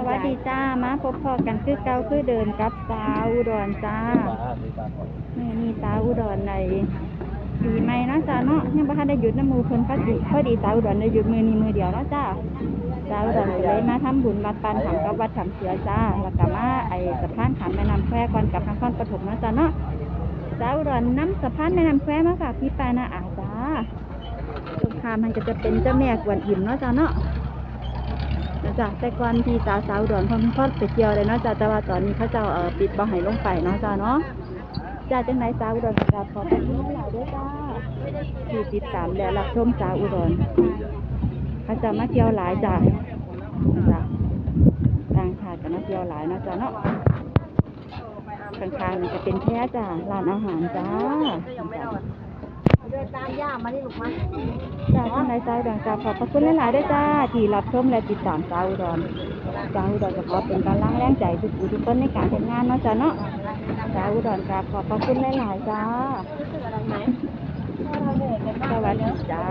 วัสดีจ้ามาพบพอกันคือเก่าคือเดินกับสาวอุดรจ้านี่มีสาวอุดรในปีใหม่เนาะจ้าเนาะยังบ่ทันได้หยุดน้ำมูเพิ่นพอดีสาวอุดรได้หยุดมือนี้มือเดียวเนาะจ้าสาวอุดรก็เลยมาทำบุญวัดปานขำกับวัดขำเสือจ้าแล้วก็มาสะพานขามแม่น้ำแควก่อนกับนครปฐมเนาะจ้าเนาะสาวอุดรนำสะพานแม่น้ำแควมาฝากพี่ปานาอาจ้าตรงข้ามมันก็จะเป็นเจ้าแม่กวนอิมเนาะจ้าเนาะจ้ะแต่ก่อนที่สาวอุดรเพิ่นไปเที่ยวเลยเนาะจ้ะแต่ว่าตอนนี้เขาเจ้าปิดบ่ให้ลงไปเนาะจ้ะเนาะจ้ะจังไหนสาวอุดรก็ขอบคุณหลายๆด้วยจ้าที่ติดตามและรับชมสาวอุดรเขาเจ้ามาเที่ยวหลายจ้ะต่างชาติก็มาเที่ยวหลายเนาะจ้ะเนาะข้างๆนี่จะเป็นแพร่จ้ะร้านอาหารจ้าเดินตามย่ามาที่ลูกมั้ยจ้าท่านนายสาวอุดรขอบพระคุณหลายๆด้วยจ้าที่รับชมและติดตามสาวอุดรก็ขอเป็นกำลังแรงใจทุกคนในการทำงานเนาะจ้าเนาะสาวอุดรขอบพระคุณหลายๆจ้าสวัสดีจ้า